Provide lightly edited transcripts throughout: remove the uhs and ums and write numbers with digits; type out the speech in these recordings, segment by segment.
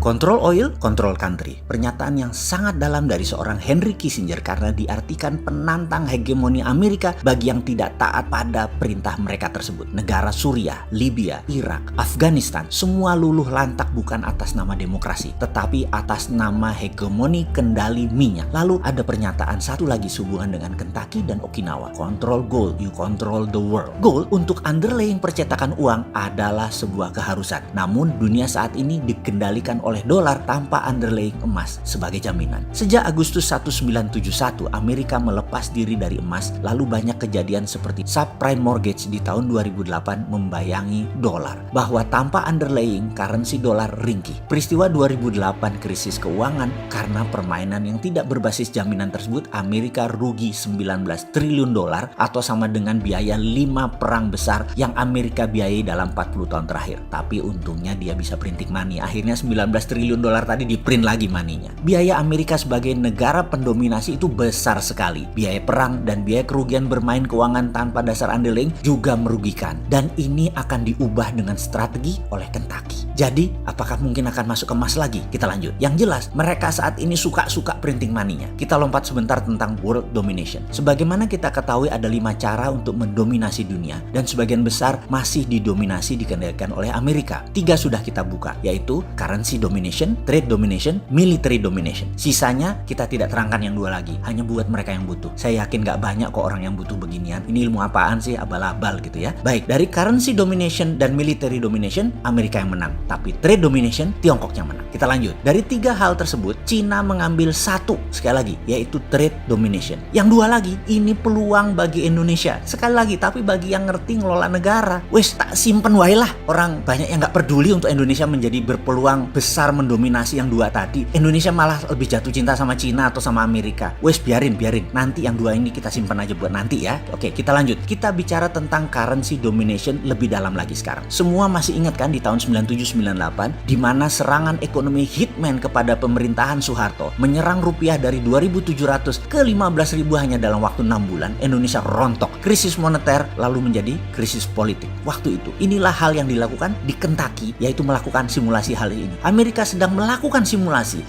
Control oil, control country. Pernyataan yang sangat dalam dari seorang Henry Kissinger karena diartikan penantang hegemoni Amerika bagi yang tidak taat pada perintah mereka tersebut. Negara Suriah, Libya, Irak, Afghanistan, semua luluh lantak bukan atas nama demokrasi, tetapi atas nama hegemoni kendali minyak. Lalu ada pernyataan satu lagi sehubungan dengan Kentucky dan Okinawa. Control gold, you control the world. Gold untuk underlying percetakan uang adalah sebuah keharusan. Namun dunia saat ini dikendalikan oleh dolar tanpa underlying emas sebagai jaminan. Sejak Agustus 1971, Amerika melepas diri dari emas, lalu banyak kejadian seperti subprime mortgage di tahun 2008 membayangi dolar. Bahwa tanpa underlying, currency dolar ringkih. Peristiwa 2008 krisis keuangan karena permainan yang tidak berbasis jaminan tersebut, Amerika rugi 19 triliun dolar atau sama dengan biaya 5 perang besar yang Amerika biayai dalam 40 tahun terakhir. Tapi untungnya dia bisa printing money. Akhirnya 19 triliun dolar tadi di print lagi maninya. Biaya Amerika sebagai negara pendominasi itu besar sekali. Biaya perang dan biaya kerugian bermain keuangan tanpa dasar underlying juga merugikan. Dan ini akan diubah dengan strategi oleh Kentucky. Jadi, apakah mungkin akan masuk ke emas lagi? Kita lanjut. Yang jelas, mereka saat ini suka-suka printing money-nya. Kita lompat sebentar tentang world domination. Sebagaimana kita ketahui ada 5 cara untuk mendominasi dunia. Dan sebagian besar masih didominasi dikendalikan oleh Amerika. 3 sudah kita buka, yaitu currency domination, trade domination, military domination. Sisanya kita tidak terangkan yang 2 lagi, hanya buat mereka yang butuh. Saya yakin gak banyak kok orang yang butuh beginian. Ini ilmu apaan sih, abal-abal gitu ya. Baik, dari currency domination dan military domination, Amerika yang menang. Tapi trade domination, Tiongkok yang menang. Kita lanjut. Dari 3 hal tersebut, Cina mengambil 1, sekali lagi, yaitu trade domination. Yang 2 lagi, ini peluang bagi Indonesia. Sekali lagi, tapi bagi yang ngerti ngelola negara, wes tak simpen wae lah. Orang banyak yang gak peduli untuk Indonesia menjadi berpeluang besar mendominasi yang 2 tadi. Indonesia malah lebih jatuh cinta sama Cina atau sama Amerika. Wes biarin. Nanti yang 2 ini kita simpan aja buat nanti ya. Oke, kita lanjut. Kita bicara tentang currency domination lebih dalam lagi sekarang. Semua masih ingat kan di tahun 97-98 di mana serangan ekonomi hitman kepada pemerintahan Soeharto menyerang rupiah dari 2.700 ke 15.000 hanya dalam waktu 6 bulan. Indonesia rontok. Krisis moneter lalu menjadi krisis politik. Waktu itu, inilah hal yang dilakukan di Kentucky, yaitu melakukan simulasi hal ini. Amerika sedang melakukan simulasi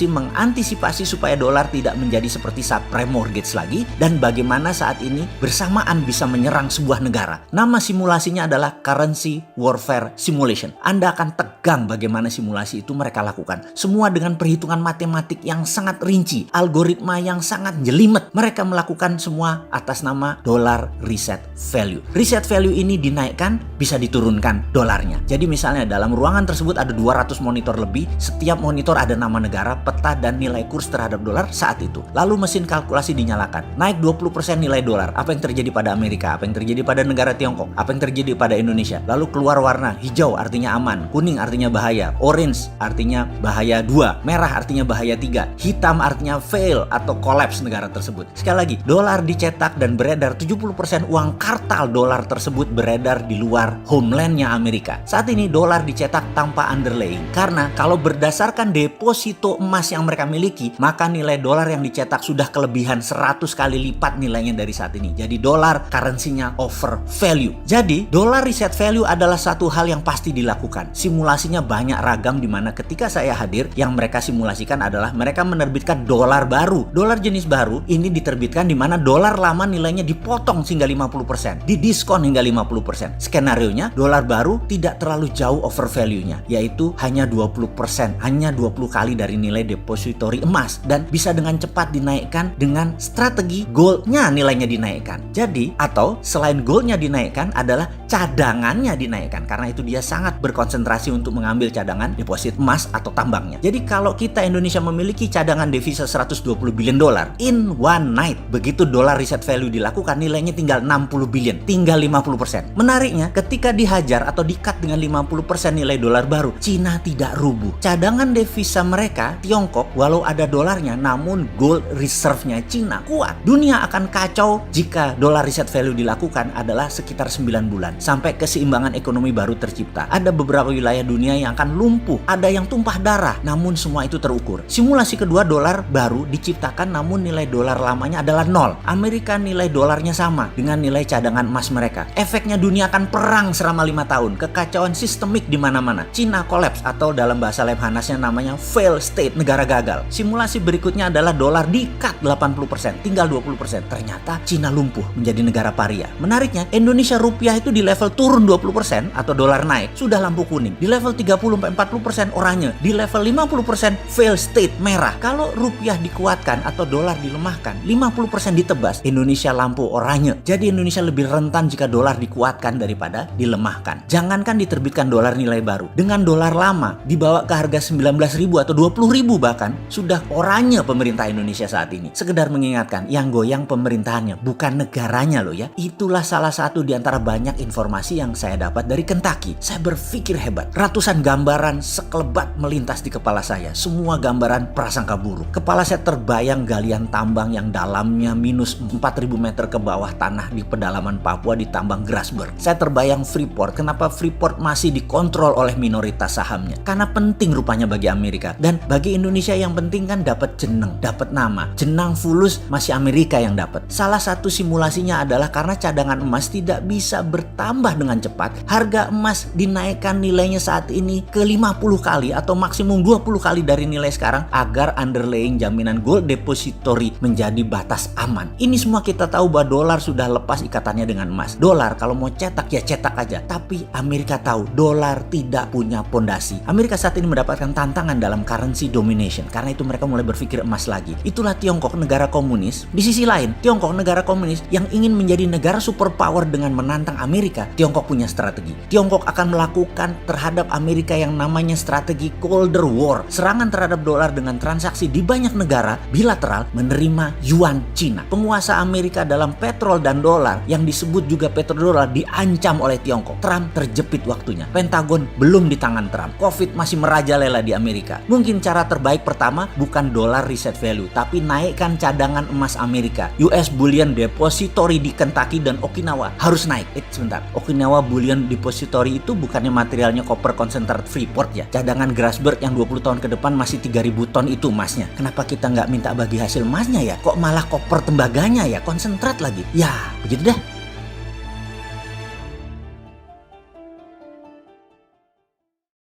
mengantisipasi supaya dolar tidak menjadi seperti subprime mortgage lagi dan bagaimana saat ini bersamaan bisa menyerang sebuah negara. Nama simulasinya adalah currency warfare simulation. Anda akan tegang bagaimana simulasi itu mereka lakukan. Semua dengan perhitungan matematik yang sangat rinci, algoritma yang sangat jelimet. Mereka melakukan semua atas nama dollar reset value. Reset value ini dinaikkan, bisa diturunkan dolarnya. Jadi misalnya dalam ruangan tersebut ada 200 monitor lebih, setiap monitor ada nama negara, peta dan nilai kurs terhadap dolar saat itu. Lalu mesin kalkulasi dinyalakan. Naik 20% nilai dolar. Apa yang terjadi pada Amerika? Apa yang terjadi pada negara Tiongkok? Apa yang terjadi pada Indonesia? Lalu keluar warna hijau artinya aman, kuning artinya bahaya, orange artinya bahaya 2, merah artinya bahaya 3, hitam artinya fail atau collapse negara tersebut. Sekali lagi, dolar dicetak dan beredar, 70% uang kartal dolar tersebut beredar di luar homelandnya Amerika. Saat ini dolar dicetak tanpa underlying. Karena kalau berdasarkan deposito emas yang mereka miliki, maka nilai dolar yang dicetak sudah kelebihan 100 kali lipat nilainya dari saat ini. Jadi dolar currency-nya over value. Jadi dollar reset value adalah satu hal yang pasti dilakukan. Simulasinya banyak ragam di mana ketika saya hadir, yang mereka simulasikan adalah mereka menerbitkan dolar baru. Dolar jenis baru ini diterbitkan di mana dolar lama nilainya dipotong hingga 50%, didiskon hingga 50%. Skenarionya dolar baru tidak terlalu jauh over value-nya, yaitu hanya 20%, hanya 20 kali dari nilai depository emas dan bisa dengan cepat dinaikkan dengan strategi goldnya nilainya dinaikkan. Jadi, atau selain goldnya dinaikkan adalah cadangannya dinaikkan karena itu dia sangat berkonsentrasi untuk mengambil cadangan deposit emas atau tambangnya. Jadi kalau kita Indonesia memiliki cadangan devisa 120 billion dolar in one night, begitu dolar reset value dilakukan nilainya tinggal 60 billion, tinggal 50%. Menariknya ketika dihajar atau di-cut dengan 50% nilai dolar baru, Cina tidak rubuh. Cadangan devisa mereka, Tiongkok, walau ada dolarnya, namun gold reserve-nya Cina kuat. Dunia akan kacau jika dolar reset value dilakukan adalah sekitar 9 bulan. sampai keseimbangan ekonomi baru tercipta. Ada beberapa wilayah dunia yang akan lumpuh, ada yang tumpah darah, namun semua itu terukur. Simulasi kedua, dolar baru diciptakan namun nilai dolar lamanya adalah nol. Amerika nilai dolarnya sama dengan nilai cadangan emas mereka. Efeknya dunia akan perang selama 5 tahun, kekacauan sistemik di mana-mana. Cina kolaps atau dalam bahasa Lemhanasnya namanya fail state, negara gagal. Simulasi berikutnya adalah dolar di-cut 80%, tinggal 20%. Ternyata Cina lumpuh menjadi negara paria. Menariknya, Indonesia rupiah itu di level turun 20% atau dolar naik, sudah lampu kuning. Di level 30-40% oranye, di level 50% fail state, merah. Kalau rupiah dikuatkan atau dolar dilemahkan, 50% ditebas, Indonesia lampu oranye. Jadi Indonesia lebih rentan jika dolar dikuatkan daripada dilemahkan. Jangankan diterbitkan dolar nilai baru, dengan dolar lama dibawa ke harga 19.000 atau 20.000 bahkan, sudah oranye pemerintah Indonesia saat ini. Sekedar mengingatkan, yang goyang pemerintahannya, bukan negaranya loh ya. Itulah salah satu di antara banyak informasi yang saya dapat dari Kentucky. Saya berpikir hebat. Ratusan gambaran sekelebat melintas di kepala saya. Semua gambaran prasangka buruk. Kepala saya terbayang galian tambang yang dalamnya minus 4.000 meter ke bawah tanah di pedalaman Papua di tambang Grasberg. Saya terbayang Freeport. Kenapa Freeport masih dikontrol oleh minoritas sahamnya? Karena penting rupanya bagi Amerika. Dan bagi Indonesia yang penting kan dapat jeneng, dapat nama. Jenang fulus masih Amerika yang dapat. Salah satu simulasinya adalah karena cadangan emas tidak bisa bertambah dengan cepat. Harga emas dinaikkan nilainya saat ini ke 50 kali atau maksimum 20 kali dari nilai sekarang agar underlying jaminan gold depository menjadi batas aman. Ini semua kita tahu bahwa dolar sudah lepas ikatannya dengan emas. Dolar kalau mau cetak ya cetak aja. Tapi Amerika tahu dolar tidak punya pondasi. Amerika saat ini mendapatkan tantangan dalam currency domination. Karena itu mereka mulai berpikir emas lagi. Itulah Tiongkok, negara komunis. Di sisi lain, Tiongkok, negara komunis yang ingin menjadi negara superpower dengan menantang Amerika. Tiongkok punya strategi. Tiongkok akan melakukan terhadap Amerika yang namanya strategi Cold War. Serangan terhadap dolar dengan transaksi di banyak negara bilateral menerima yuan Cina. Penguasa Amerika dalam petrol dan dolar yang disebut juga petrodolar diancam oleh Tiongkok. Trump terjepit waktunya. Pentagon belum di tangan Trump. Covid masih merajalela di Amerika. Mungkin cara terbaik pertama bukan dolar reset value, tapi naikkan cadangan emas Amerika. US Bullion Depository di Kentucky dan Okinawa harus naik. Sebentar. Okinawa Bullion Depository itu bukannya materialnya koper konsentrat Freeport ya? Cadangan Grasberg yang 20 tahun ke depan masih 3.000 ton itu emasnya. Kenapa kita nggak minta bagi hasil emasnya ya? Kok malah koper tembaganya ya? Konsentrat lagi. Ya, begitu dah.